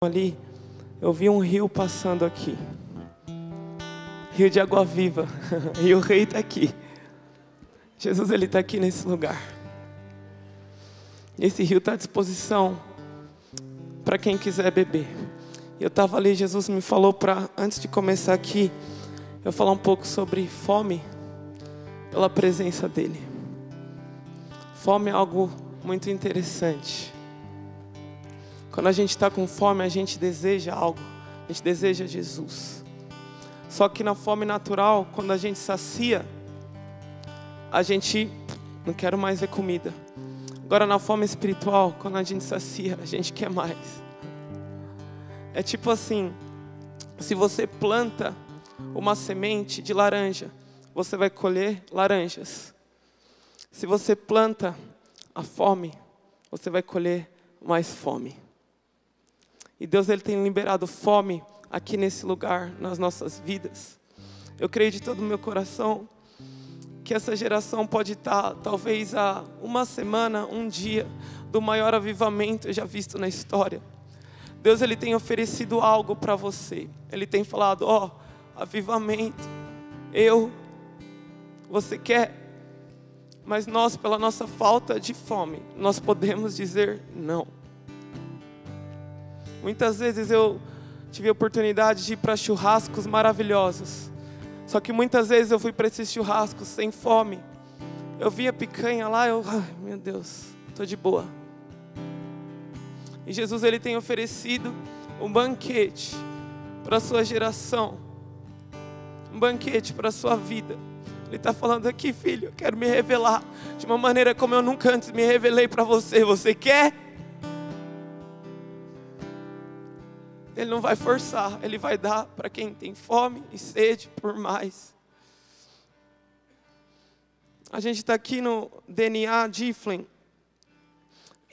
Ali, eu vi um rio passando aqui. Rio de água viva. E o rei está aqui. Jesus, ele está aqui nesse lugar. Esse rio está à disposição para quem quiser beber. Eu estava ali, Jesus me falou para, antes de começar aqui, eu falar um pouco sobre fome pela presença dele. Fome é algo muito interessante. Quando a gente está com fome, a gente deseja algo. A gente deseja Jesus. Só que na fome natural, quando a gente sacia, a gente não quer mais ver comida. Agora na fome espiritual, quando a gente sacia, a gente quer mais. É tipo assim, se você planta uma semente de laranja, você vai colher laranjas. Se você planta a fome, você vai colher mais fome. E Deus, ele tem liberado fome aqui nesse lugar, nas nossas vidas. Eu creio de todo o meu coração que essa geração pode estar, talvez, há uma semana, um dia, do maior avivamento já visto na história. Deus, ele tem oferecido algo para você. Ele tem falado, avivamento. Você quer? Mas nós, pela nossa falta de fome, nós podemos dizer não. Muitas vezes eu tive a oportunidade de ir para churrascos maravilhosos. Só que muitas vezes eu fui para esses churrascos sem fome. Eu via picanha lá, meu Deus, estou de boa. E Jesus, ele tem oferecido um banquete para a sua geração. Um banquete para a sua vida. Ele está falando aqui, filho, eu quero me revelar de uma maneira como eu nunca antes me revelei para você. Você quer? Ele não vai forçar, ele vai dar para quem tem fome e sede por mais. A gente está aqui no DNA Difflin.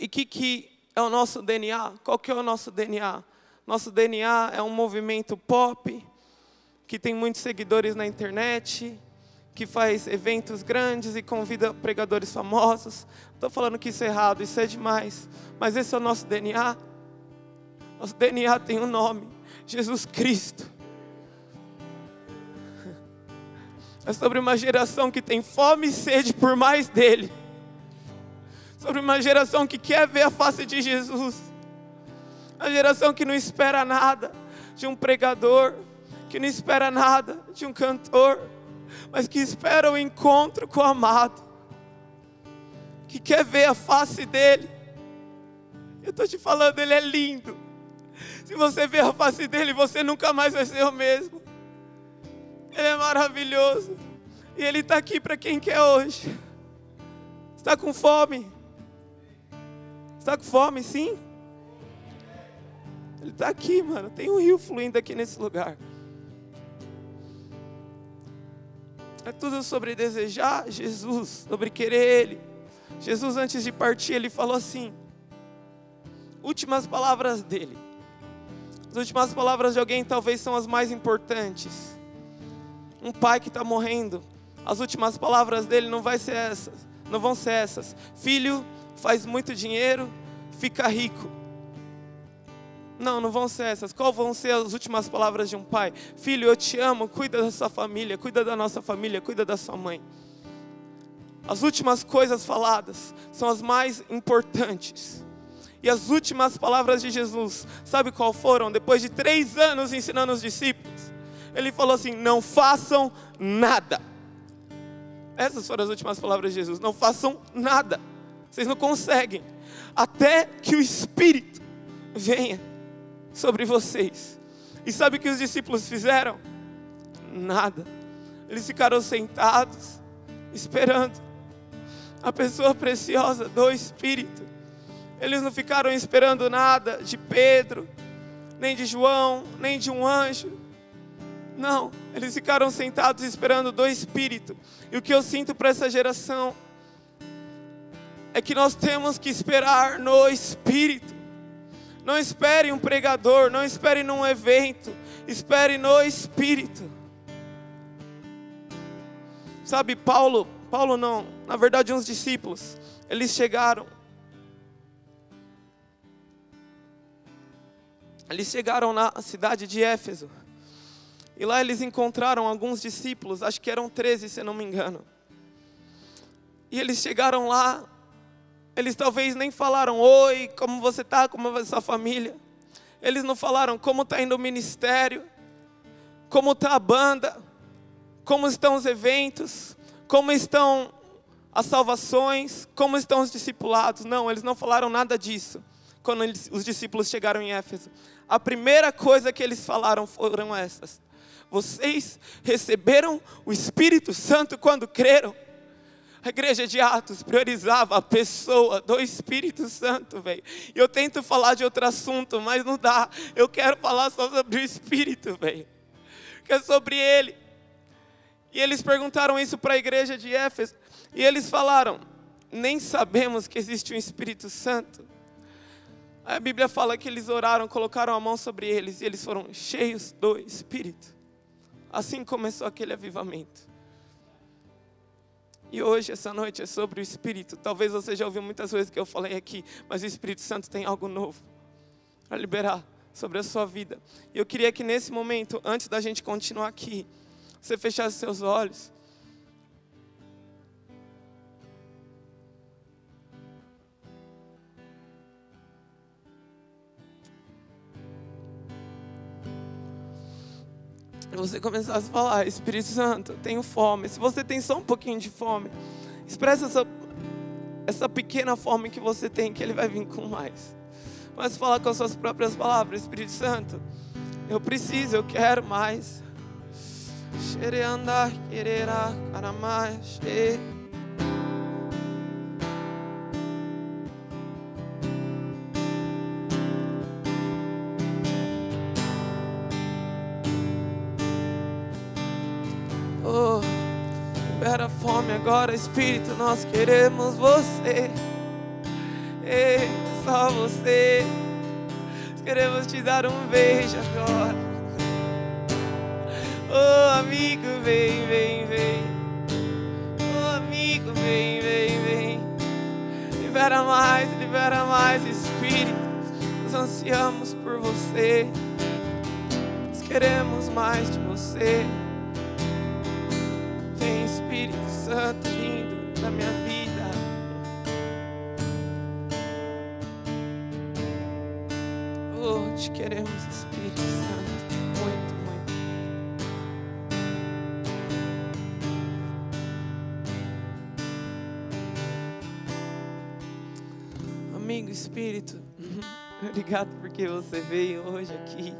E o que é o nosso DNA? Qual que é o nosso DNA? Nosso DNA é um movimento pop, que tem muitos seguidores na internet, que faz eventos grandes e convida pregadores famosos. Estou falando que isso é errado, isso é demais. Mas esse é o nosso DNA. Nosso DNA tem um nome, Jesus Cristo. É sobre uma geração que tem fome e sede por mais dele. Sobre uma geração que quer ver a face de Jesus. Uma geração que não espera nada de um pregador, que não espera nada de um cantor, mas que espera o encontro com o amado, que quer ver a face dele. Eu estou te falando, ele é lindo. Se você ver a face dele, você nunca mais vai ser o mesmo. Ele é maravilhoso. E ele está aqui para quem quer hoje. Está com fome? Está com fome, sim? Ele está aqui, mano. Tem um rio fluindo aqui nesse lugar. É tudo sobre desejar Jesus, sobre querer Ele. Jesus, antes de partir, Ele falou assim. Últimas palavras dele. As últimas palavras de alguém talvez são as mais importantes. Um pai que está morrendo, as últimas palavras dele não vão ser essas. Filho, faz muito dinheiro, fica rico. Não vão ser essas. Qual vão ser as últimas palavras de um pai? Filho, eu te amo, cuida da sua família, cuida da nossa família, cuida da sua mãe. As últimas coisas faladas são as mais importantes. E as últimas palavras de Jesus, sabe qual foram? Depois de 3 anos ensinando os discípulos, Ele falou assim, não façam nada. Essas foram as últimas palavras de Jesus, não façam nada. Vocês não conseguem, até que o Espírito venha sobre vocês. E sabe o que os discípulos fizeram? Nada. Eles ficaram sentados, esperando a pessoa preciosa do Espírito. Eles não ficaram esperando nada de Pedro, nem de João, nem de um anjo. Não, eles ficaram sentados esperando do Espírito. E o que eu sinto para essa geração é que nós temos que esperar no Espírito. Não espere um pregador, não espere num evento, espere no Espírito. Sabe, Paulo não, na verdade uns discípulos, eles chegaram eles chegaram na cidade de Éfeso. E lá eles encontraram alguns discípulos, acho que eram 13, se eu não me engano. E eles chegaram lá, eles talvez nem falaram: oi, como você está, como vai sua família. Eles não falaram como está indo o ministério, como está a banda, como estão os eventos, como estão as salvações, como estão os discipulados. Não, eles não falaram nada disso quando os discípulos chegaram em Éfeso. A primeira coisa que eles falaram foram essas: vocês receberam o Espírito Santo quando creram? A igreja de Atos priorizava a pessoa do Espírito Santo, velho. E eu tento falar de outro assunto, mas não dá. Eu quero falar só sobre o Espírito, velho. Que é sobre Ele. E eles perguntaram isso para a igreja de Éfeso. E eles falaram: nem sabemos que existe um Espírito Santo. A Bíblia fala que eles oraram, colocaram a mão sobre eles e eles foram cheios do Espírito. Assim começou aquele avivamento. E hoje, essa noite, é sobre o Espírito. Talvez você já ouviu muitas vezes que eu falei aqui, mas o Espírito Santo tem algo novo para liberar sobre a sua vida. E eu queria que nesse momento, antes da gente continuar aqui, você fechasse seus olhos. Você começasse a falar: Espírito Santo, tenho fome. Se você tem só um pouquinho de fome, expressa essa pequena fome que você tem, que Ele vai vir com mais. Mas fala com as suas próprias palavras: Espírito Santo, eu preciso, eu quero mais. Xereandar, quererá, caramais, libera a fome agora, Espírito, nós queremos você. Ei, só você. Nós queremos te dar um beijo agora. Oh, amigo, vem, vem, vem. Oh, amigo, vem, vem, vem. Libera mais, Espírito. Nós ansiamos por você. Nós queremos mais de você. Vem, Espírito Santo lindo na minha vida. Oh, te queremos, Espírito Santo, muito, muito. Amigo Espírito, obrigado porque você veio hoje aqui.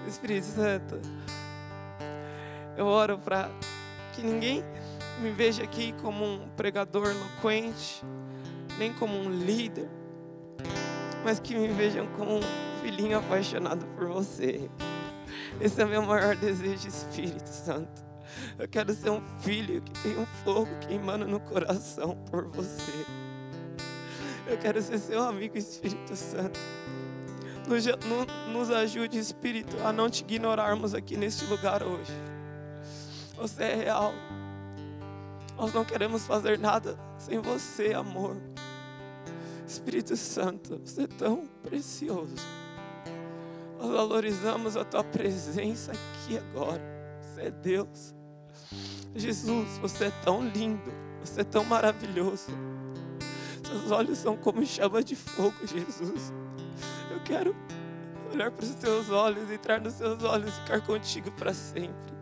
Espírito Santo, eu oro para que ninguém me veja aqui como um pregador eloquente, nem como um líder, mas que me vejam como um filhinho apaixonado por você. Esse é o meu maior desejo, Espírito Santo. Eu quero ser um filho que tem um fogo queimando no coração por você. Eu quero ser seu amigo, Espírito Santo. Nos ajude, Espírito, a não te ignorarmos aqui neste lugar hoje. Você é real. Nós não queremos fazer nada sem você, amor. Espírito Santo, você é tão precioso. Nós valorizamos a tua presença aqui agora. Você é Deus. Jesus, você é tão lindo. Você é tão maravilhoso. Seus olhos são como chama de fogo, Jesus. Eu quero olhar para os teus olhos, entrar nos seus olhos e ficar contigo para sempre.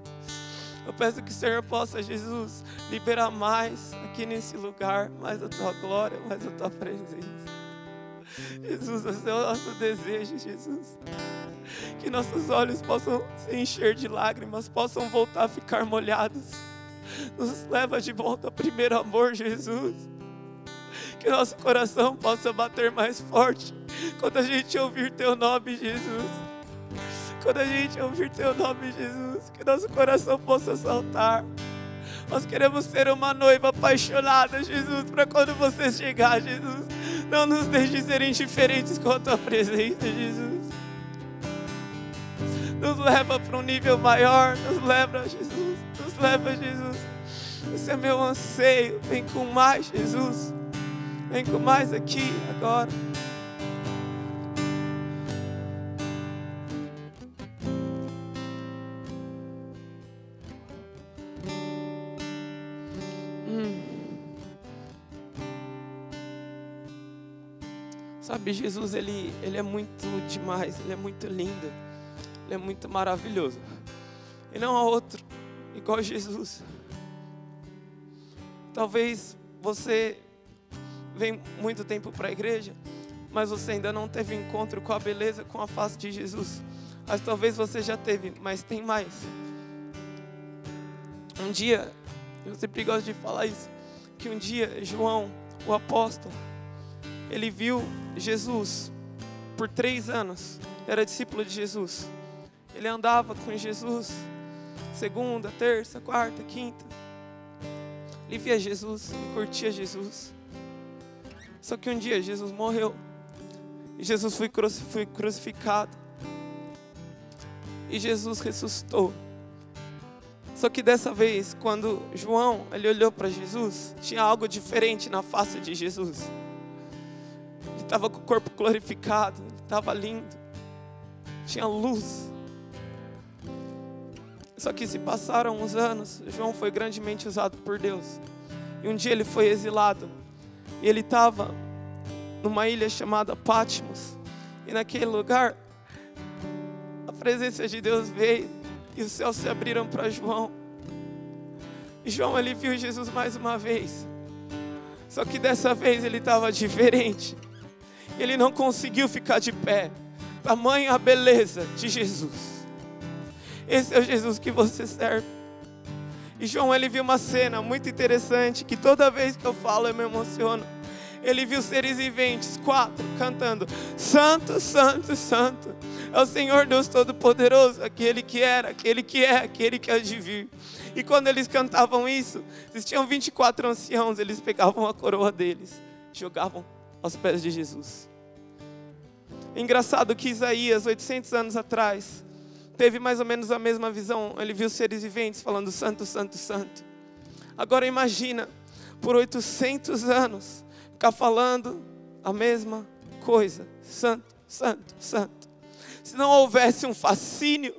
Eu peço que o Senhor possa, Jesus, liberar mais aqui nesse lugar, mais a tua glória, mais a tua presença. Jesus, esse é o nosso desejo, Jesus. Que nossos olhos possam se encher de lágrimas, possam voltar a ficar molhados. Nos leva de volta ao primeiro amor, Jesus. Que nosso coração possa bater mais forte quando a gente ouvir teu nome, Jesus. Quando a gente ouvir teu nome, Jesus, que nosso coração possa saltar. Nós queremos ser uma noiva apaixonada, Jesus, para quando você chegar, Jesus. Não nos deixe ser indiferentes com a tua presença, Jesus. Nos leva para um nível maior, nos leva, Jesus. Nos leva, Jesus. Esse é meu anseio. Vem com mais, Jesus. Vem com mais aqui, agora. Sabe, Jesus, ele é muito demais, ele é muito lindo, ele é muito maravilhoso. E não há outro igual a Jesus. Talvez você vem muito tempo para a igreja, mas você ainda não teve encontro com a beleza, com a face de Jesus. Mas talvez você já teve, mas tem mais. Um dia, eu sempre gosto de falar isso, que um dia João, o apóstolo, ele viu Jesus por 3 anos, era discípulo de Jesus. Ele andava com Jesus, segunda, terça, quarta, quinta. Ele via Jesus, ele curtia Jesus. Só que um dia Jesus morreu. E Jesus foi crucificado. E Jesus ressuscitou. Só que dessa vez, quando João ele olhou para Jesus, tinha algo diferente na face de Jesus. Ele estava com o corpo glorificado, ele estava lindo, tinha luz. Só que se passaram uns anos, João foi grandemente usado por Deus. E um dia ele foi exilado. E ele estava numa ilha chamada Patmos. E naquele lugar, a presença de Deus veio e os céus se abriram para João. E João ele viu Jesus mais uma vez. Só que dessa vez ele estava diferente. Ele não conseguiu ficar de pé. Tamanha a beleza de Jesus. Esse é o Jesus que você serve. E João ele viu uma cena muito interessante, que toda vez que eu falo eu me emociono. Ele viu seres viventes, 4, cantando: Santo, Santo, Santo, é o Senhor Deus Todo-Poderoso, aquele que era, aquele que é, aquele que há de vir. E quando eles cantavam isso, existiam 24 anciãos, eles pegavam a coroa deles, jogavam aos pés de Jesus. Engraçado que Isaías, 800 anos atrás, teve mais ou menos a mesma visão. Ele viu seres viventes falando: Santo, Santo, Santo. Agora imagina, por 800 anos, ficar falando a mesma coisa: Santo, Santo, Santo. Se não houvesse um fascínio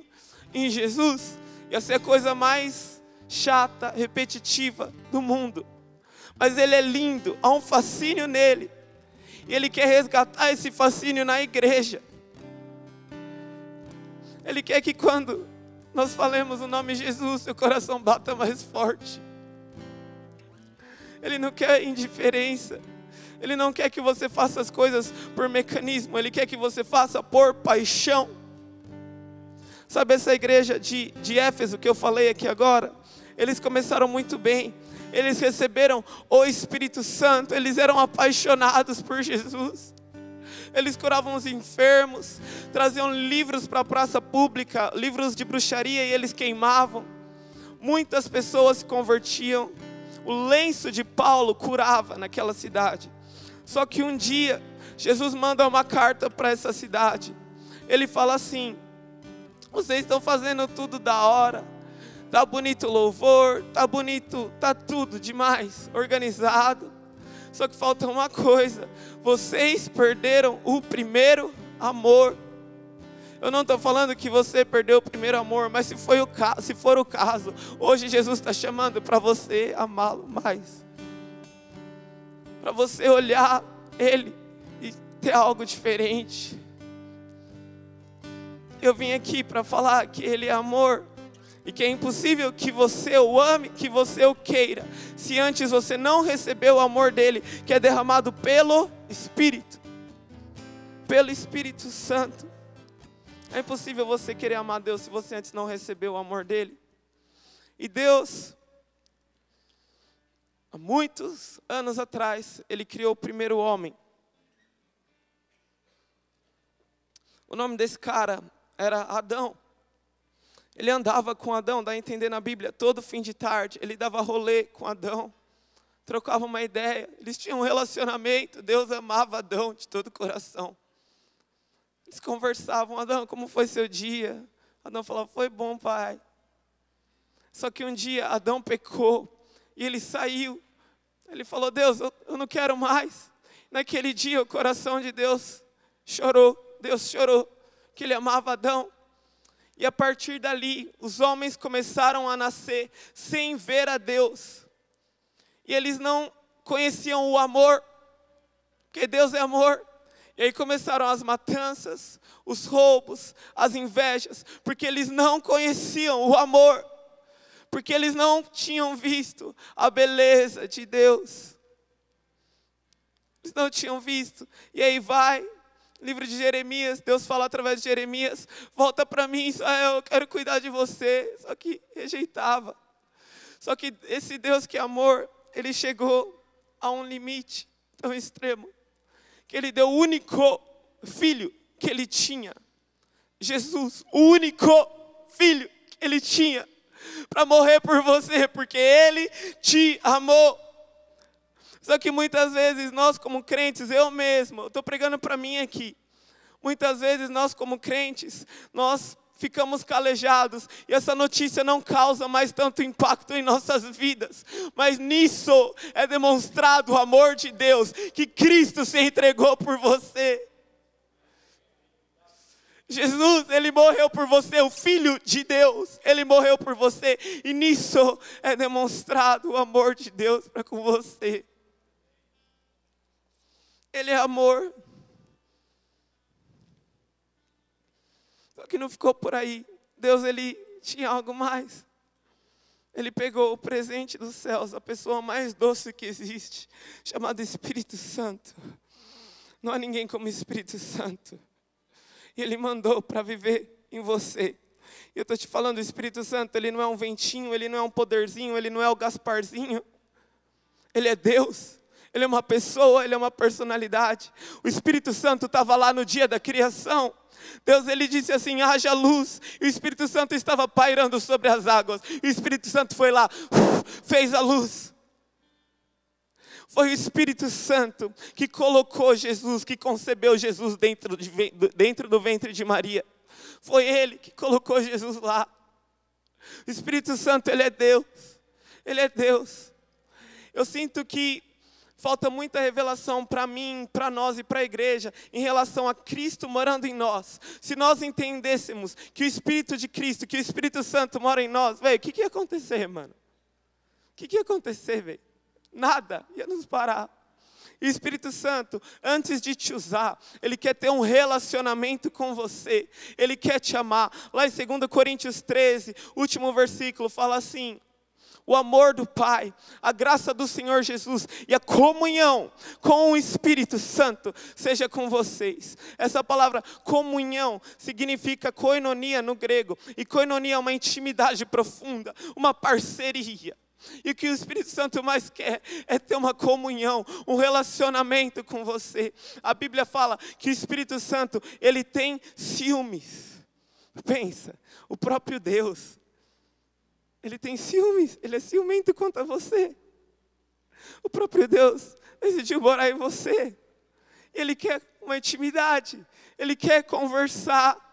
em Jesus, ia ser a coisa mais chata, repetitiva do mundo. Mas Ele é lindo, há um fascínio nele. E Ele quer resgatar esse fascínio na igreja. Ele quer que quando nós falemos o nome de Jesus, seu coração bata mais forte. Ele não quer indiferença. Ele não quer que você faça as coisas por mecanismo. Ele quer que você faça por paixão. Sabe essa igreja de Éfeso que eu falei aqui agora? Eles começaram muito bem. Eles receberam o Espírito Santo. Eles eram apaixonados por Jesus. Eles curavam os enfermos, traziam livros para a praça pública, livros de bruxaria, e eles queimavam. Muitas pessoas se convertiam. O lenço de Paulo curava naquela cidade. Só que um dia, Jesus manda uma carta para essa cidade. Ele fala assim: vocês estão fazendo tudo da hora, tá bonito o louvor, tá bonito, tá tudo demais, organizado. Só que falta uma coisa: vocês perderam o primeiro amor. Eu não estou falando que você perdeu o primeiro amor, mas se for o caso, hoje Jesus está chamando para você amá-lo mais. Para você olhar Ele e ter algo diferente. Eu vim aqui para falar que Ele é amor. E que é impossível que você o ame, que você o queira, se antes você não recebeu o amor dele, que é derramado pelo Espírito Santo. É impossível você querer amar Deus se você antes não recebeu o amor dele. E Deus, há muitos anos atrás, Ele criou o primeiro homem. O nome desse cara era Adão. Ele andava com Adão, dá a entender na Bíblia, todo fim de tarde, ele dava rolê com Adão, trocava uma ideia, eles tinham um relacionamento. Deus amava Adão de todo o coração. Eles conversavam: Adão, como foi seu dia? Adão falava: foi bom, pai. Só que um dia Adão pecou e ele saiu. Ele falou: Deus, eu não quero mais. Naquele dia o coração de Deus chorou, que ele amava Adão. E a partir dali, os homens começaram a nascer sem ver a Deus. E eles não conheciam o amor, porque Deus é amor. E aí começaram as matanças, os roubos, as invejas, porque eles não conheciam o amor, porque eles não tinham visto a beleza de Deus. Eles não tinham visto. E aí vai, livro de Jeremias, Deus fala através de Jeremias: volta para mim, Israel, eu quero cuidar de você. Só que rejeitava. Só que esse Deus que é amor, ele chegou a um limite tão extremo, que ele deu o único filho que ele tinha, Jesus, o único filho que ele tinha, para morrer por você, porque ele te amou. Só que muitas vezes nós como crentes, eu mesmo, eu estou pregando para mim aqui, muitas vezes nós como crentes, nós ficamos calejados, e essa notícia não causa mais tanto impacto em nossas vidas, mas nisso é demonstrado o amor de Deus, que Cristo se entregou por você. Jesus, ele morreu por você, o Filho de Deus, ele morreu por você, e nisso é demonstrado o amor de Deus para com você. Ele é amor. Só que não ficou por aí. Deus, ele tinha algo mais. Ele pegou o presente dos céus, a pessoa mais doce que existe, chamada Espírito Santo. Não há ninguém como Espírito Santo. E ele mandou para viver em você. E eu estou te falando, o Espírito Santo, ele não é um ventinho, ele não é um poderzinho, ele não é o Gasparzinho. Ele é Deus. Ele é uma pessoa, ele é uma personalidade. O Espírito Santo estava lá no dia da criação. Deus, ele disse assim: haja luz, e o Espírito Santo estava pairando sobre as águas, e o Espírito Santo foi lá, fez a luz. Foi o Espírito Santo que colocou Jesus, que concebeu Jesus dentro do ventre de Maria. Foi ele que colocou Jesus lá. O Espírito Santo, ele é Deus, ele é Deus. Eu sinto que falta muita revelação para mim, para nós e para a igreja, em relação a Cristo morando em nós. Se nós entendêssemos que o Espírito de Cristo, que o Espírito Santo mora em nós, velho, o que ia acontecer, mano? O que ia acontecer, velho? Nada, ia nos parar. E o Espírito Santo, antes de te usar, ele quer ter um relacionamento com você. Ele quer te amar. Lá em 2 Coríntios 13, último versículo, fala assim: o amor do Pai, a graça do Senhor Jesus e a comunhão com o Espírito Santo seja com vocês. Essa palavra comunhão significa koinonia no grego. E koinonia é uma intimidade profunda, uma parceria. E o que o Espírito Santo mais quer é ter uma comunhão, um relacionamento com você. A Bíblia fala que o Espírito Santo, ele tem ciúmes. Pensa, o próprio Deus, ele tem ciúmes, ele é ciumento contra você. O próprio Deus decidiu morar em você. Ele quer uma intimidade, ele quer conversar.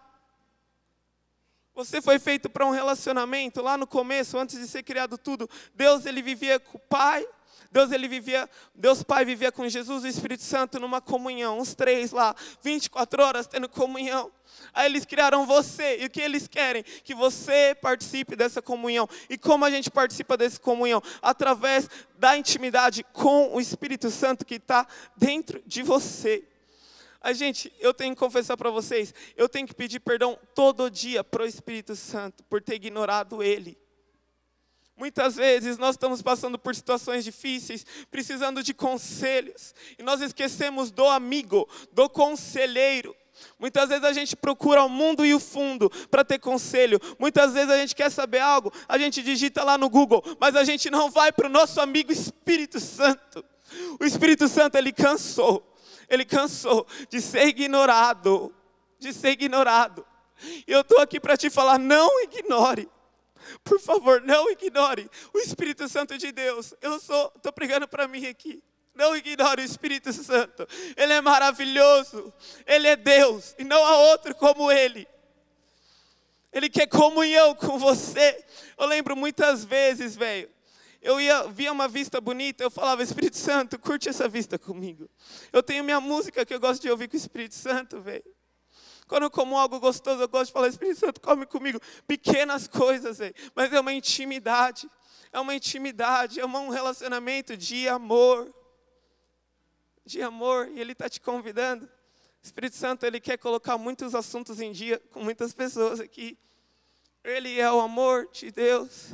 Você foi feito para um relacionamento. Lá no começo, antes de ser criado tudo, Deus, ele vivia com o Pai. Deus Pai vivia com Jesus e o Espírito Santo numa comunhão. Os três lá, 24 horas tendo comunhão. Aí eles criaram você. E o que eles querem? Que você participe dessa comunhão. E como a gente participa dessa comunhão? Através da intimidade com o Espírito Santo que está dentro de você. Gente, eu tenho que confessar para vocês, eu tenho que pedir perdão todo dia para o Espírito Santo, por ter ignorado Ele. Muitas vezes nós estamos passando por situações difíceis, precisando de conselhos, e nós esquecemos do amigo, do conselheiro. Muitas vezes a gente procura o mundo e o fundo para ter conselho. Muitas vezes a gente quer saber algo, a gente digita lá no Google, mas a gente não vai para o nosso amigo Espírito Santo. O Espírito Santo, ele cansou. Ele cansou de ser ignorado, E eu estou aqui para te falar, não ignore. Por favor, não ignore o Espírito Santo de Deus. Estou pregando para mim aqui. Não ignore o Espírito Santo. Ele é maravilhoso. Ele é Deus e não há outro como Ele. Ele quer comunhão com você. Eu lembro muitas vezes, velho. Via uma vista bonita, eu falava: Espírito Santo, curte essa vista comigo. Eu tenho minha música que eu gosto de ouvir com o Espírito Santo, velho. Quando eu como algo gostoso, eu gosto de falar: Espírito Santo, come comigo. Pequenas coisas, velho, mas é uma intimidade. É um relacionamento de amor. E Ele está te convidando. Espírito Santo, Ele quer colocar muitos assuntos em dia com muitas pessoas aqui. Ele é o amor de Deus.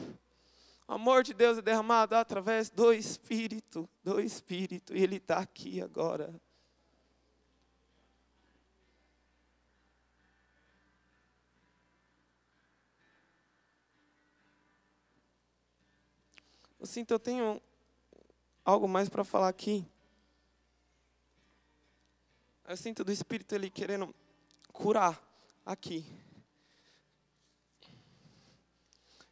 O amor de Deus é derramado através do Espírito, e Ele está aqui agora. Eu sinto, eu tenho algo mais para falar aqui. Eu sinto do Espírito Ele querendo curar aqui.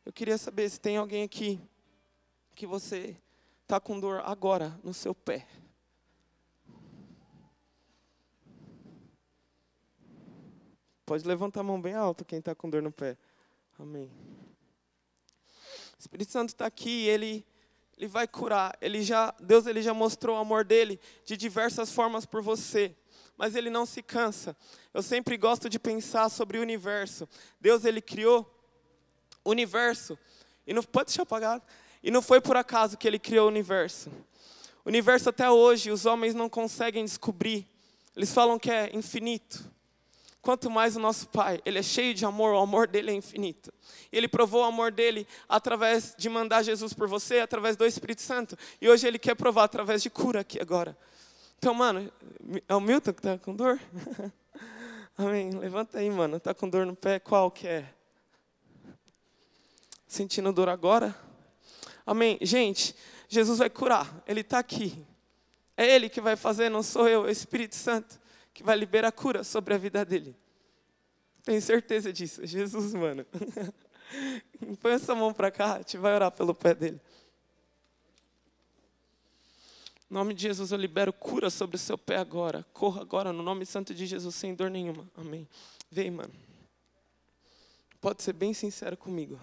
Eu queria saber se tem alguém aqui que você está com dor agora no seu pé. Pode levantar a mão bem alta quem está com dor no pé. Amém. O Espírito Santo está aqui, Ele vai curar. Deus já mostrou o amor dele de diversas formas por você. Mas Ele não se cansa. Eu sempre gosto de pensar sobre o universo. Deus, Ele criou o universo. E não pode deixar apagado. E não foi por acaso que Ele criou o universo. O universo até hoje, os homens não conseguem descobrir. Eles falam que é infinito. Quanto mais o nosso Pai, Ele é cheio de amor, o amor dele é infinito. E Ele provou o amor dele através de mandar Jesus por você, através do Espírito Santo. E hoje Ele quer provar através de cura aqui agora. Então, mano, é o Milton que está com dor? Amém. Levanta aí, mano. Está com dor no pé? Qual que é? Sentindo dor agora? Amém. Gente, Jesus vai curar. Ele está aqui. É Ele que vai fazer, não sou eu, é o Espírito Santo que vai liberar cura sobre a vida dele. Tenho certeza disso. Jesus, mano. Põe essa mão para cá, a gente vai orar pelo pé dele. Em nome de Jesus, eu libero cura sobre o seu pé agora. Corra agora, no nome santo de Jesus, sem dor nenhuma. Amém. Vem, mano. Pode ser bem sincero comigo.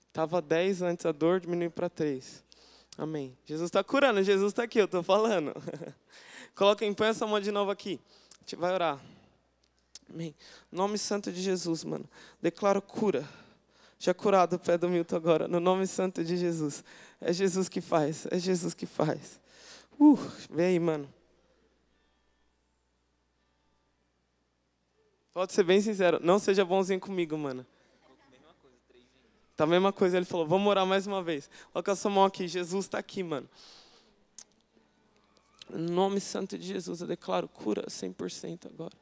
Estava 10 antes a dor, diminuiu para 3. Amém. Jesus está curando, Jesus está aqui, eu estou falando. Põe essa mão de novo aqui. A gente vai orar. Amém. Em nome santo de Jesus, mano. Declaro cura. Já curado o pé do Milton agora, no nome santo de Jesus. É Jesus que faz, é Jesus que faz. Vem aí, mano. Pode ser bem sincero, não seja bonzinho comigo, mano. Tá a mesma coisa, ele falou, vamos orar mais uma vez. Coloca a sua mão aqui, Jesus está aqui, mano. No nome santo de Jesus, eu declaro cura 100% agora.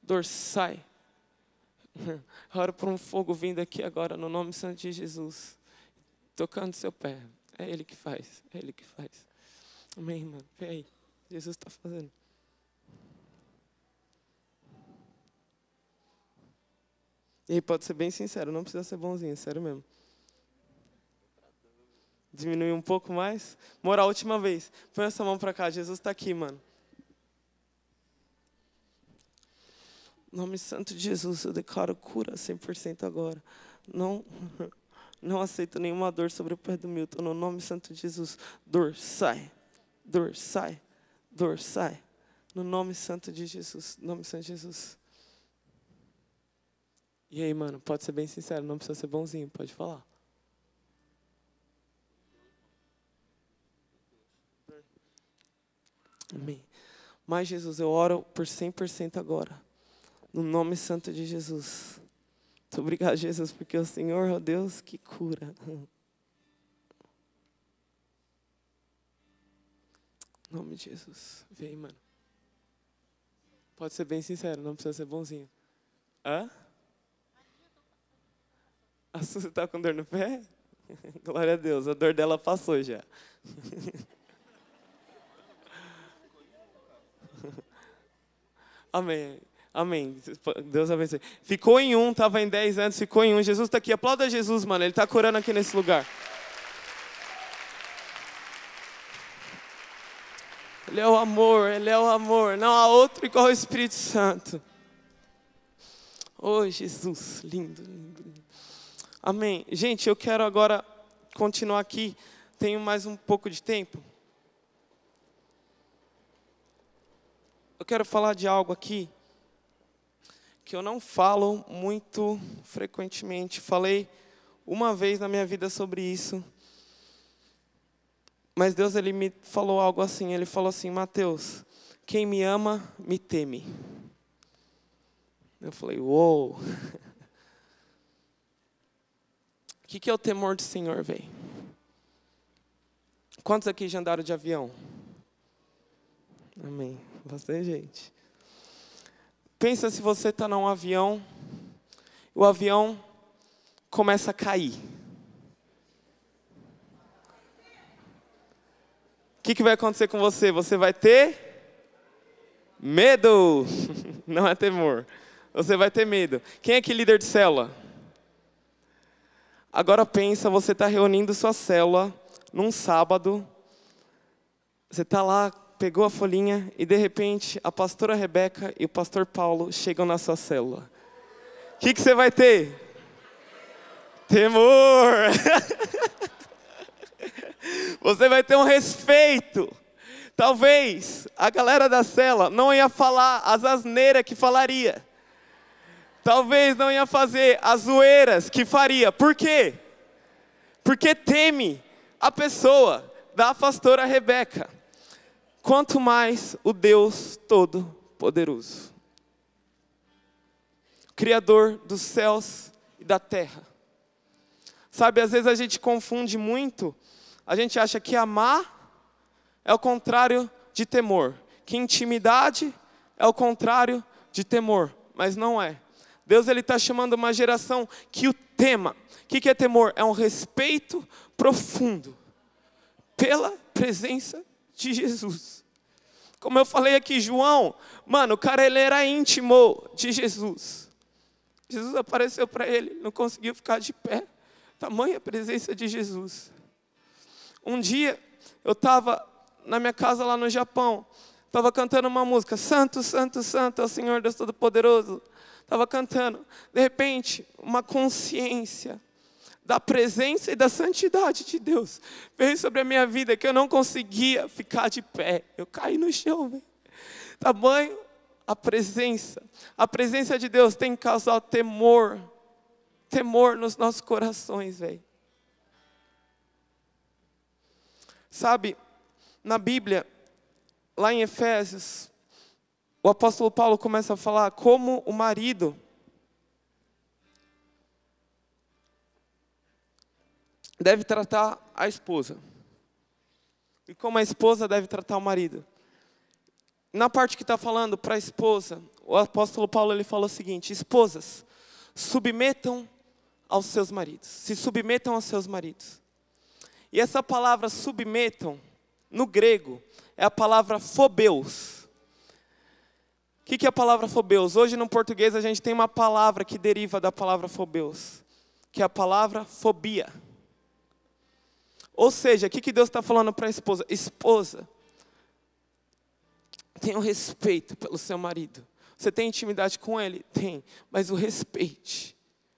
Dor sai. Oro por um fogo vindo aqui agora, no nome santo de Jesus. Tocando seu pé. É Ele que faz, é Ele que faz. Amém, mano. Vem aí, Jesus está fazendo. E aí, pode ser bem sincero, não precisa ser bonzinho, sério mesmo. Diminui um pouco mais. Mora a última vez. Põe essa mão pra cá, Jesus está aqui, mano. Em nome santo de Jesus, eu declaro cura 100% agora. Não aceito nenhuma dor sobre o pé do Milton. No nome santo de Jesus, dor sai. Dor sai. Dor sai. No nome santo de Jesus. No nome santo de Jesus. E aí, mano, pode ser bem sincero, não precisa ser bonzinho, pode falar. Amém. Mas, Jesus, eu oro por 100% agora. No nome santo de Jesus. Muito obrigado, Jesus, porque o Senhor é o Deus que cura. Em nome de Jesus. Vem, mano. Pode ser bem sincero, não precisa ser bonzinho. Hã? A Suzy está com dor no pé? Glória a Deus, a dor dela passou já. Amém. Amém. Deus abençoe. Ficou em 1, estava em 10 antes, ficou em 1. Jesus está aqui. Aplauda Jesus, mano. Ele está curando aqui nesse lugar. Ele é o amor, Ele é o amor. Não há outro igual ao Espírito Santo. Oh, Jesus, lindo, lindo, lindo. Amém. Gente, eu quero agora continuar aqui. Tenho mais um pouco de tempo. Eu quero falar de algo aqui que eu não falo muito frequentemente. Falei uma vez na minha vida sobre isso. Mas Deus, Ele me falou algo assim. Ele falou assim: Mateus, quem me ama, me teme. Eu falei: uou. O que é o temor do Senhor, velho? Quantos aqui já andaram de avião? Amém. Bastante gente. Pensa se você está num avião, o avião começa a cair. O que vai acontecer com você? Você vai ter medo. Não é temor. Você vai ter medo. Quem é que é líder de célula? Agora pensa, você está reunindo sua célula num sábado. Você está lá, pegou a folhinha e de repente a pastora Rebeca e o pastor Paulo chegam na sua célula. O que você vai ter? Temor. Você vai ter um respeito. Talvez a galera da célula não ia falar as asneiras que falaria. Talvez não ia fazer as zoeiras que faria. Por quê? Porque teme a pessoa da pastora Rebeca. Quanto mais o Deus Todo-Poderoso, Criador dos céus e da terra. Sabe, às vezes a gente confunde muito. A gente acha que amar é o contrário de temor. Que intimidade é o contrário de temor. Mas não é. Deus, Ele está chamando uma geração que o tema. O que é temor? É um respeito profundo pela presença de Jesus. Como eu falei aqui, João, mano, o cara, ele era íntimo de Jesus. Jesus apareceu para ele, não conseguiu ficar de pé. Tamanha presença de Jesus. Um dia, eu estava na minha casa lá no Japão, estava cantando uma música, Santo, Santo, Santo é o Senhor Deus Todo-Poderoso. Estava cantando, de repente, uma consciência da presença e da santidade de Deus veio sobre a minha vida, que eu não conseguia ficar de pé. Eu caí no chão, velho. Tamanho a presença de Deus tem que causar temor nos nossos corações, velho. Sabe, na Bíblia, lá em Efésios, o apóstolo Paulo começa a falar como o marido deve tratar a esposa. E como a esposa deve tratar o marido. Na parte que está falando para a esposa, o apóstolo Paulo ele fala o seguinte: esposas, submetam aos seus maridos. Se submetam aos seus maridos. E essa palavra submetam, no grego, é a palavra phobeus. O que é a palavra phobeus? Hoje no português a gente tem uma palavra que deriva da palavra phobeus, que é a palavra fobia. Ou seja, o que Deus está falando para a esposa? Esposa, tenha um respeito pelo seu marido. Você tem intimidade com ele? Tem, mas o respeite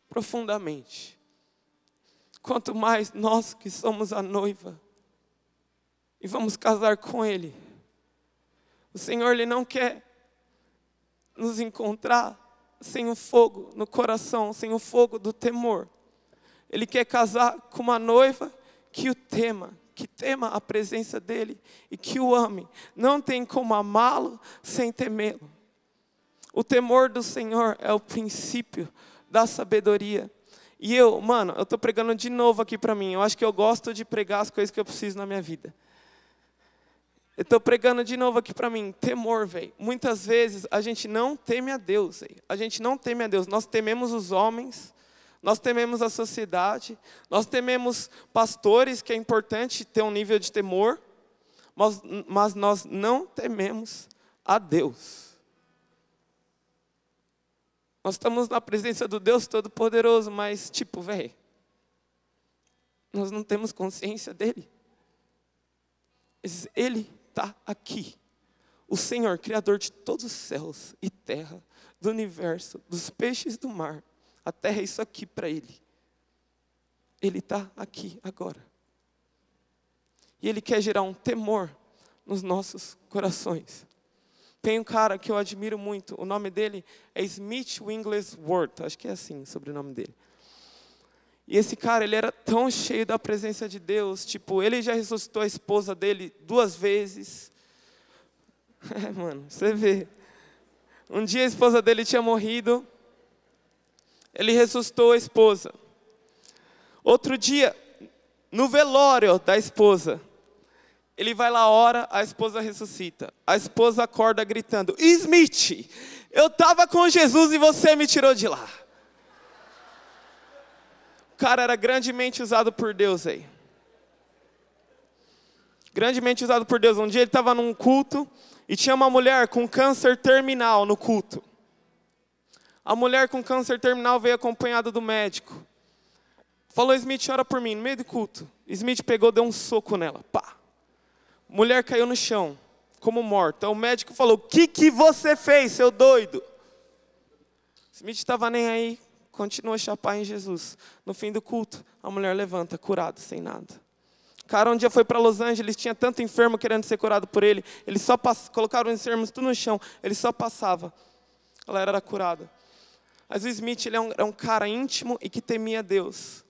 profundamente. Quanto mais nós que somos a noiva e vamos casar com ele, o Senhor, Ele não quer nos encontrar sem o fogo no coração, sem o fogo do temor. Ele quer casar com uma noiva que tema a presença dEle e que o ame. Não tem como amá-lo sem temê-lo. O temor do Senhor é o princípio da sabedoria. E eu estou pregando de novo aqui para mim. Eu acho que eu gosto de pregar as coisas que eu preciso na minha vida. Eu estou pregando de novo aqui para mim, temor, velho. Muitas vezes a gente não teme a Deus, velho. A gente não teme a Deus. Nós tememos os homens, nós tememos a sociedade, nós tememos pastores, que é importante ter um nível de temor, mas nós não tememos a Deus. Nós estamos na presença do Deus Todo-Poderoso, mas velho, nós não temos consciência dEle. Ele está aqui. O Senhor, Criador de todos os céus e terra, do universo, dos peixes do mar. A terra é isso aqui para Ele. Ele está aqui agora. E Ele quer gerar um temor nos nossos corações. Tem um cara que eu admiro muito, o nome dele é Smith Wigglesworth, acho que é assim o sobrenome dele. E esse cara, ele era tão cheio da presença de Deus, tipo, ele já ressuscitou a esposa dele 2 vezes. Mano, você vê. Um dia a esposa dele tinha morrido, ele ressuscitou a esposa. Outro dia, no velório da esposa, ele vai lá, ora, a esposa ressuscita. A esposa acorda gritando: Smith, eu estava com Jesus e você me tirou de lá. O cara era grandemente usado por Deus aí. Grandemente usado por Deus. Um dia ele estava num culto e tinha uma mulher com câncer terminal no culto. A mulher com câncer terminal veio acompanhada do médico. Falou: Smith, ora por mim, no meio do culto. Smith pegou, deu um soco nela. Pá. Mulher caiu no chão, como morta. O médico falou: o que você fez, seu doido? Smith estava nem aí, continua a chapar em Jesus. No fim do culto, a mulher levanta, curada, sem nada. O cara um dia foi para Los Angeles, tinha tanto enfermo querendo ser curado por ele. Eles só colocaram os enfermos tudo no chão, ele só passava. Ela era curada. Mas o Smith, ele é um cara íntimo e que temia Deus.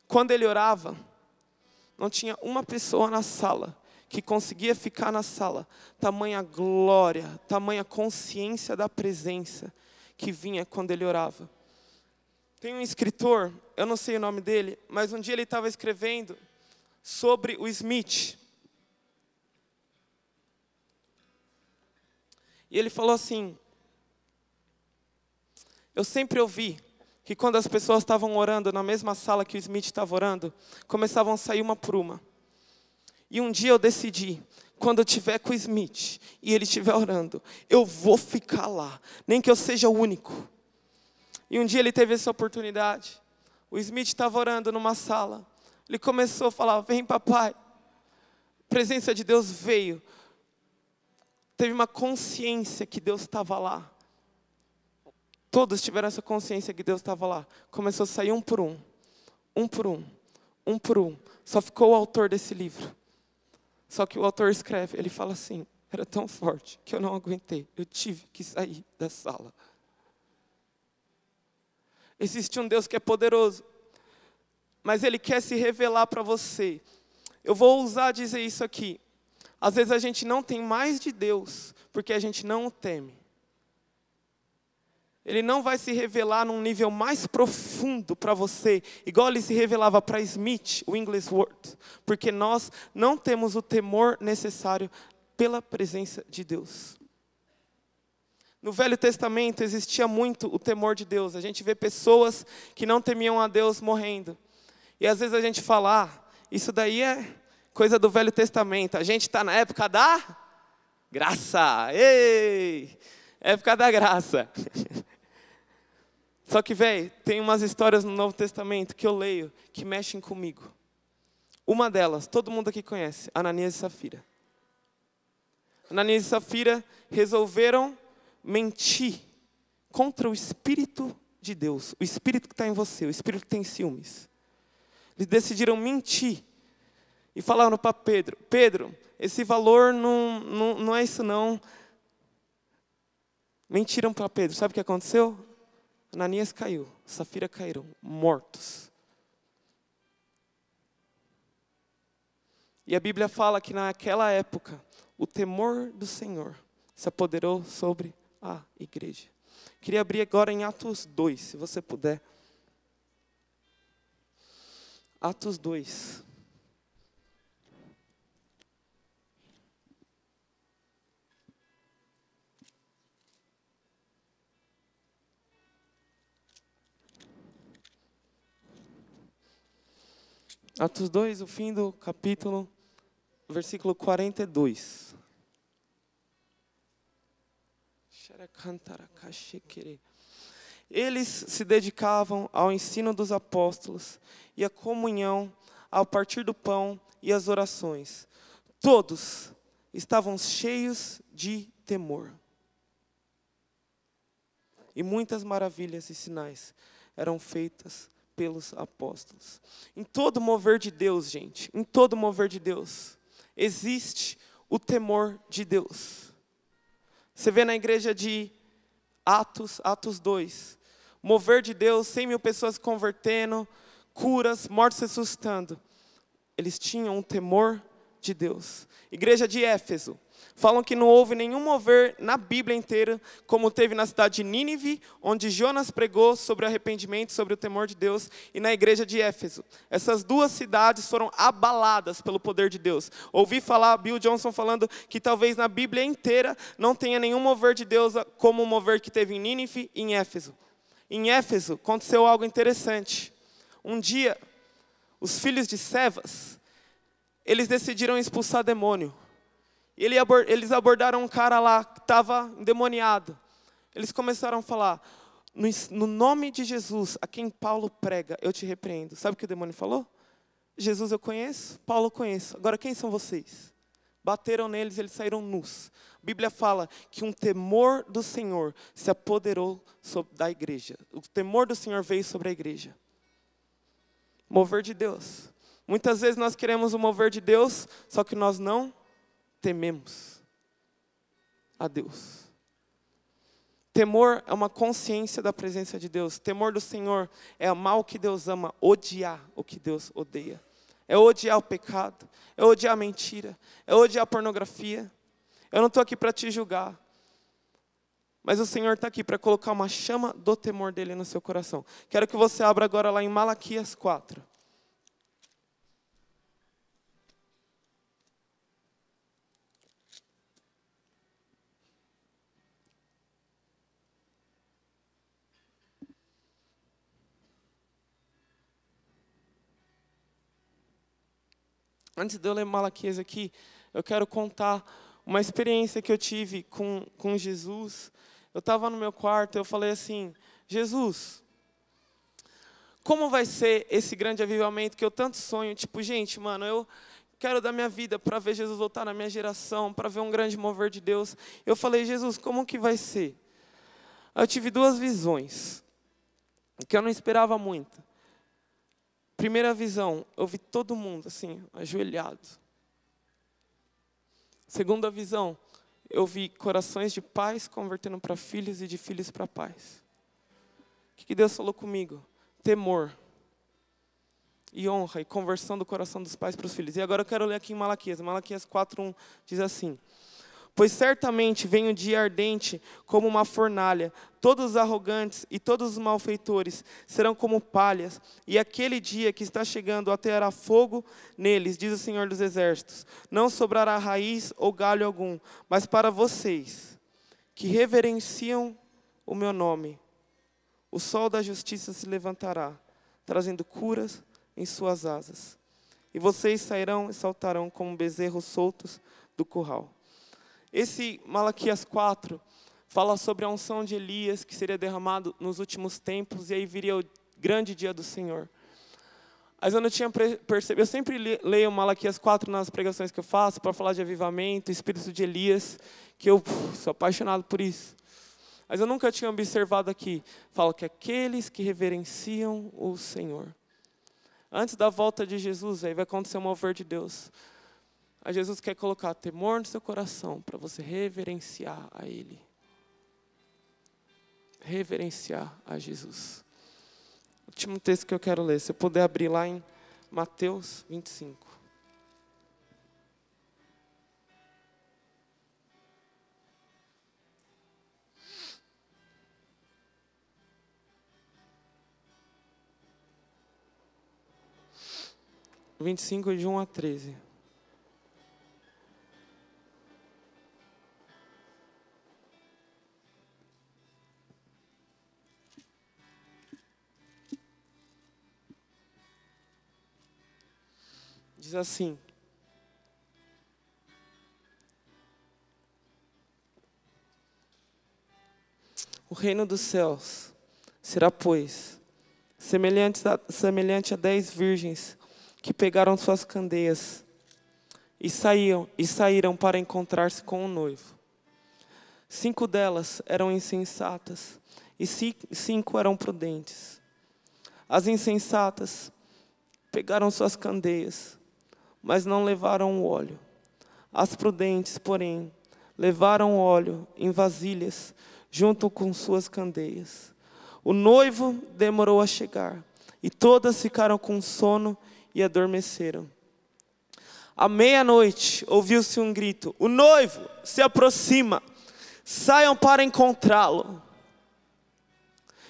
Quando ele orava, não tinha uma pessoa na sala que conseguia ficar na sala. Tamanha glória, tamanha consciência da presença que vinha quando ele orava. Tem um escritor, eu não sei o nome dele, mas um dia ele estava escrevendo sobre o Smith. E ele falou assim: eu sempre ouvi que quando as pessoas estavam orando na mesma sala que o Smith estava orando, começavam a sair uma por uma. E um dia eu decidi, quando eu estiver com o Smith e ele estiver orando, eu vou ficar lá, nem que eu seja o único. E um dia ele teve essa oportunidade. O Smith estava orando numa sala. Ele começou a falar: vem papai. A presença de Deus veio. Teve uma consciência que Deus estava lá. Todos tiveram essa consciência que Deus estava lá. Começou a sair um por um. Um por um. Um por um. Só ficou o autor desse livro. Só que o autor escreve, ele fala assim: era tão forte que eu não aguentei. Eu tive que sair da sala. Existe um Deus que é poderoso, mas Ele quer se revelar para você. Eu vou ousar dizer isso aqui. Às vezes a gente não tem mais de Deus, porque a gente não o teme. Ele não vai se revelar num nível mais profundo para você, igual Ele se revelava para Smith, o Wigglesworth, porque nós não temos o temor necessário pela presença de Deus. No Velho Testamento existia muito o temor de Deus. A gente vê pessoas que não temiam a Deus morrendo. E às vezes a gente fala: isso daí é coisa do Velho Testamento. A gente está na época da graça. Ei! Época da graça. Só que, velho, tem umas histórias no Novo Testamento que eu leio, que mexem comigo. Uma delas, todo mundo aqui conhece, Ananias e Safira. Ananias e Safira resolveram mentir contra o Espírito de Deus, o Espírito que está em você, o Espírito que tem ciúmes. Eles decidiram mentir e falaram para Pedro: Pedro, esse valor não é isso não. Mentiram para Pedro. Sabe o que aconteceu? Ananias caiu, Safira caíram, mortos. E a Bíblia fala que naquela época, o temor do Senhor se apoderou sobre a igreja. Queria abrir agora em Atos 2, se você puder. Atos 2. Atos 2, o fim do capítulo, versículo 42. Eles se dedicavam ao ensino dos apóstolos e à comunhão, ao partir do pão e às orações. Todos estavam cheios de temor. E muitas maravilhas e sinais eram feitas pelos apóstolos. Em todo mover de Deus, gente, em todo mover de Deus, existe o temor de Deus. Você vê na igreja de Atos 2, mover de Deus, 100 mil pessoas se convertendo, curas, mortos ressuscitando. Eles tinham um temor de Deus. Igreja de Éfeso. Falam que não houve nenhum mover na Bíblia inteira, como teve na cidade de Nínive, onde Jonas pregou sobre arrependimento, sobre o temor de Deus, e na igreja de Éfeso. Essas duas cidades foram abaladas pelo poder de Deus. Ouvi falar, Bill Johnson falando, que talvez na Bíblia inteira não tenha nenhum mover de Deus como o mover que teve em Nínive e em Éfeso. Em Éfeso aconteceu algo interessante. Um dia, os filhos de Cefas, eles decidiram expulsar demônio. E eles abordaram um cara lá que estava endemoniado. Eles começaram a falar, no nome de Jesus, a quem Paulo prega, eu te repreendo. Sabe o que o demônio falou? Jesus eu conheço, Paulo eu conheço. Agora quem são vocês? Bateram neles, eles saíram nus. A Bíblia fala que um temor do Senhor se apoderou da igreja. O temor do Senhor veio sobre a igreja. Mover de Deus. Muitas vezes nós queremos o mover de Deus, só que nós não tememos a Deus. Temor é uma consciência da presença de Deus. Temor do Senhor é amar o que Deus ama, odiar o que Deus odeia. É odiar o pecado, é odiar a mentira, é odiar a pornografia. Eu não estou aqui para te julgar, mas o Senhor está aqui para colocar uma chama do temor dEle no seu coração. Quero que você abra agora lá em Malaquias 4. Antes de eu ler Malaquias aqui, eu quero contar uma experiência que eu tive com Jesus. Eu estava no meu quarto, eu falei assim, Jesus, como vai ser esse grande avivamento que eu tanto sonho? Tipo, gente, mano, eu quero dar minha vida para ver Jesus voltar na minha geração, para ver um grande mover de Deus. Eu falei, Jesus, como que vai ser? Eu tive duas visões, que eu não esperava muito. Primeira visão, eu vi todo mundo assim, ajoelhado. Segunda visão, eu vi corações de pais convertendo para filhos e de filhos para pais. O que Deus falou comigo? Temor e honra e conversão do coração dos pais para os filhos. E agora eu quero ler aqui em Malaquias. Malaquias 4:1 diz assim: pois certamente vem um dia ardente como uma fornalha, todos os arrogantes e todos os malfeitores serão como palhas, e aquele dia que está chegando ateará fogo neles, diz o Senhor dos Exércitos. Não sobrará raiz ou galho algum, mas para vocês, que reverenciam o meu nome, o sol da justiça se levantará, trazendo curas em suas asas. E vocês sairão e saltarão como bezerros soltos do curral. Esse Malaquias 4 fala sobre a unção de Elias que seria derramado nos últimos tempos, e aí viria o grande dia do Senhor. Mas eu não tinha percebido, eu sempre leio Malaquias 4 nas pregações que eu faço, para falar de avivamento, espírito de Elias, que eu sou apaixonado por isso. Mas eu nunca tinha observado aqui, fala que aqueles que reverenciam o Senhor. Antes da volta de Jesus, aí vai acontecer um mover de Deus. Aí Jesus quer colocar temor no seu coração para você reverenciar a Ele. Reverenciar a Jesus. Último texto que eu quero ler, se eu puder abrir lá em Mateus 25. De 1 a 13. Diz assim: o reino dos céus será, pois, semelhante a 10 virgens que pegaram suas candeias e saíram para encontrar-se com o noivo. 5 delas eram insensatas e 5 eram prudentes. As insensatas pegaram suas candeias, mas não levaram o óleo. As prudentes, porém, levaram o óleo em vasilhas, junto com suas candeias. O noivo demorou a chegar, e todas ficaram com sono e adormeceram. À meia-noite, ouviu-se um grito: o noivo se aproxima, saiam para encontrá-lo.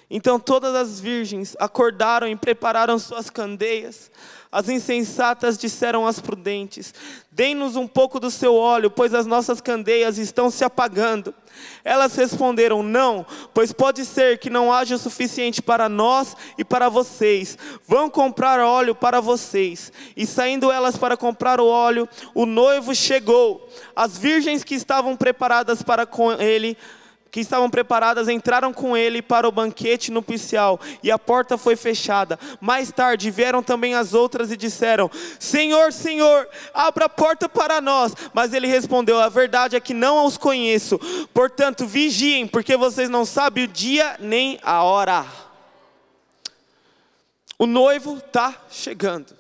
Então todas as virgens acordaram e prepararam suas candeias. As insensatas disseram às prudentes: dê-nos um pouco do seu óleo, pois as nossas candeias estão se apagando. Elas responderam: não, pois pode ser que não haja o suficiente para nós e para vocês. Vão comprar óleo para vocês. E saindo elas para comprar o óleo, o noivo chegou. As virgens que estavam preparadas entraram com ele para o banquete nupcial, e a porta foi fechada. Mais tarde vieram também as outras e disseram: Senhor, Senhor, abra a porta para nós. Mas ele respondeu: a verdade é que não os conheço. Portanto, vigiem, porque vocês não sabem o dia nem a hora. O noivo está chegando.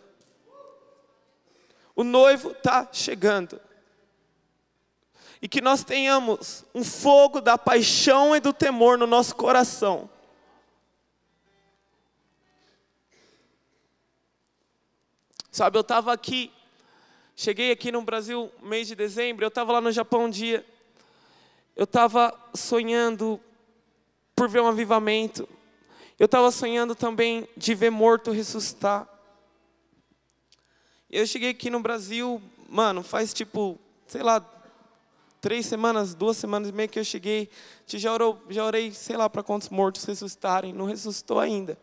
O noivo está chegando. E que nós tenhamos um fogo da paixão e do temor no nosso coração. Sabe, eu estava aqui, cheguei aqui no Brasil mês de dezembro, eu estava lá no Japão um dia. Eu estava sonhando por ver um avivamento. Eu estava sonhando também de ver morto ressuscitar. Eu cheguei aqui no Brasil, mano, faz sei lá, 3 semanas, 2 semanas e meia que eu cheguei. Já orei, sei lá para quantos mortos ressuscitarem. Não ressuscitou ainda.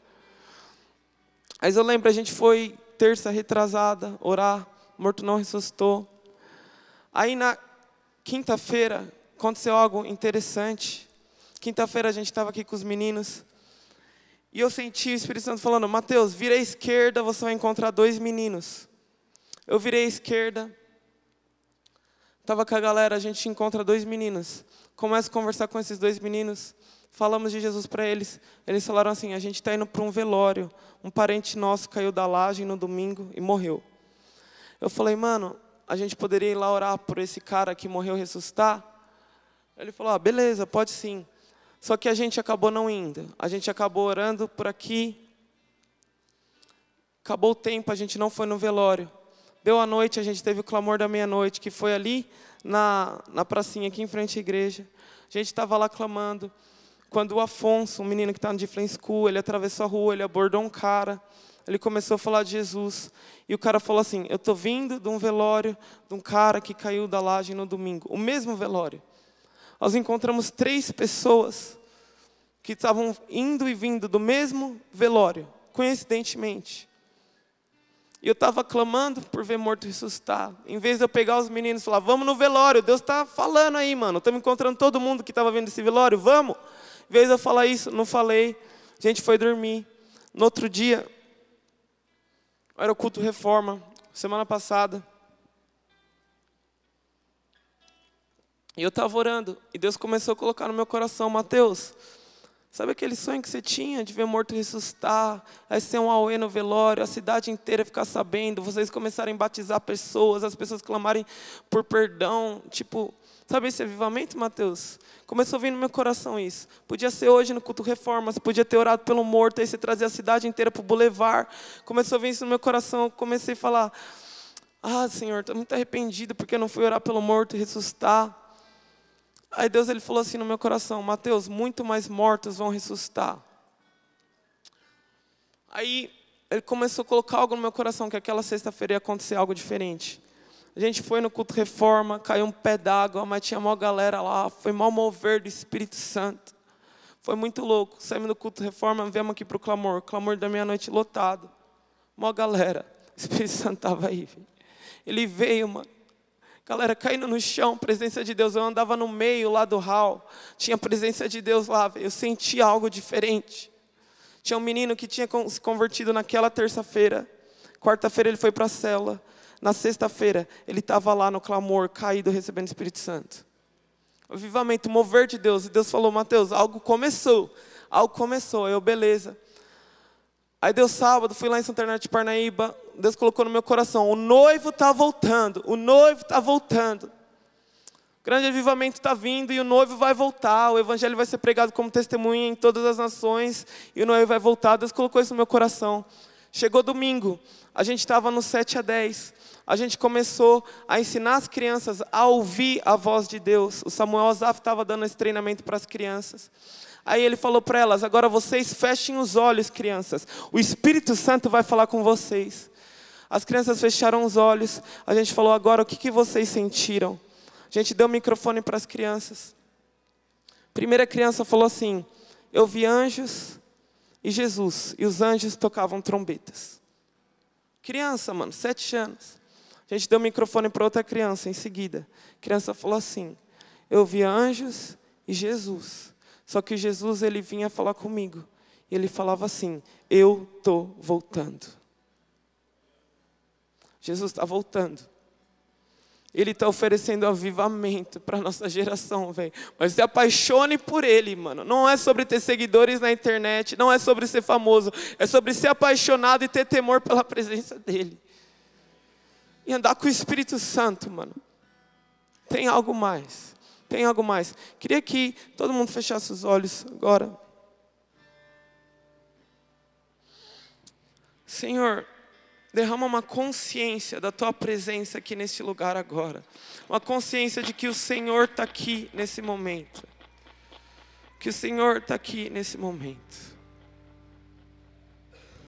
Mas eu lembro, a gente foi terça retrasada orar. Morto não ressuscitou. Aí na quinta-feira aconteceu algo interessante. Quinta-feira a gente estava aqui com os meninos. E eu senti o Espírito Santo falando: Mateus, vira à esquerda, você vai encontrar 2 meninos. Eu virei à esquerda. Estava com a galera, a gente encontra 2 meninos. Começo a conversar com esses 2 meninos. Falamos de Jesus para eles. Eles falaram assim: a gente está indo para um velório. Um parente nosso caiu da laje no domingo e morreu. Eu falei: mano, a gente poderia ir lá orar por esse cara que morreu ressuscitar? Ele falou: beleza, pode sim. Só que a gente acabou não indo. A gente acabou orando por aqui. Acabou o tempo, a gente não foi no velório. Deu a noite, a gente teve o clamor da meia-noite, que foi ali na pracinha, aqui em frente à igreja. A gente estava lá clamando. Quando o Afonso, um menino que está no Different School, ele atravessou a rua, ele abordou um cara. Ele começou a falar de Jesus. E o cara falou assim: eu estou vindo de um velório de um cara que caiu da laje no domingo. O mesmo velório. Nós encontramos 3 pessoas que estavam indo e vindo do mesmo velório, coincidentemente. E eu estava clamando por ver morto ressuscitar. Em vez de eu pegar os meninos e falar: vamos no velório, Deus está falando aí, mano. Estamos encontrando todo mundo que estava vendo esse velório, vamos. Em vez de eu falar isso, não falei. A gente foi dormir. No outro dia, era o culto Reforma, semana passada. E eu estava orando, e Deus começou a colocar no meu coração: Mateus, sabe aquele sonho que você tinha de ver morto ressuscitar? Aí ser um auê no velório, a cidade inteira ficar sabendo, vocês começarem a batizar pessoas, as pessoas clamarem por perdão. Sabe esse avivamento, Mateus? Começou a vir no meu coração isso. Podia ser hoje no culto Reforma, você podia ter orado pelo morto, aí você trazia a cidade inteira para o Boulevard. Começou a vir isso no meu coração, eu comecei a falar: Senhor, estou muito arrependido porque eu não fui orar pelo morto e ressuscitar. Aí Deus ele falou assim no meu coração: Mateus, muito mais mortos vão ressuscitar. Aí ele começou a colocar algo no meu coração, que aquela sexta-feira ia acontecer algo diferente. A gente foi no culto Reforma, caiu um pé d'água, mas tinha uma galera lá, foi mal mover do Espírito Santo. Foi muito louco. Saímos do culto Reforma, viemos aqui para o clamor da meia-noite lotado. Mó galera, o Espírito Santo estava aí. Ele veio, mano. Galera caindo no chão, presença de Deus. Eu andava no meio lá do hall, tinha presença de Deus lá, eu senti algo diferente. Tinha um menino que tinha se convertido naquela terça-feira. Quarta-feira ele foi para a célula. Na sexta-feira ele estava lá no clamor, caído, recebendo o Espírito Santo. O avivamento, o mover de Deus. E Deus falou: Mateus, algo começou. Aí eu, beleza. Aí deu sábado, fui lá em Santa Bernardo de Parnaíba. Deus colocou no meu coração: o noivo está voltando, o noivo está voltando. Grande avivamento está vindo e o noivo vai voltar. O evangelho vai ser pregado como testemunha em todas as nações. E o noivo vai voltar. Deus colocou isso no meu coração. Chegou domingo. A gente estava no 7-10. A gente começou a ensinar as crianças a ouvir a voz de Deus. O Samuel Azaf estava dando esse treinamento para as crianças. Aí ele falou para elas: agora vocês fechem os olhos, crianças. O Espírito Santo vai falar com vocês. As crianças fecharam os olhos. A gente falou: agora o que vocês sentiram? A gente deu o microfone para as crianças. A primeira criança falou assim: eu vi anjos e Jesus. E os anjos tocavam trombetas. Criança, mano, 7 anos. A gente deu o microfone para outra criança em seguida. A criança falou assim: eu vi anjos e Jesus. Só que Jesus, ele vinha falar comigo. E ele falava assim: eu estou voltando. Jesus está voltando. Ele está oferecendo avivamento para a nossa geração, velho. Mas se apaixone por Ele, mano. Não é sobre ter seguidores na internet. Não é sobre ser famoso. É sobre ser apaixonado e ter temor pela presença dEle. E andar com o Espírito Santo, mano. Tem algo mais. Tem algo mais. Queria que todo mundo fechasse os olhos agora. Senhor, derrama uma consciência da Tua presença aqui neste lugar agora. Uma consciência de que o Senhor está aqui nesse momento. Que o Senhor está aqui nesse momento.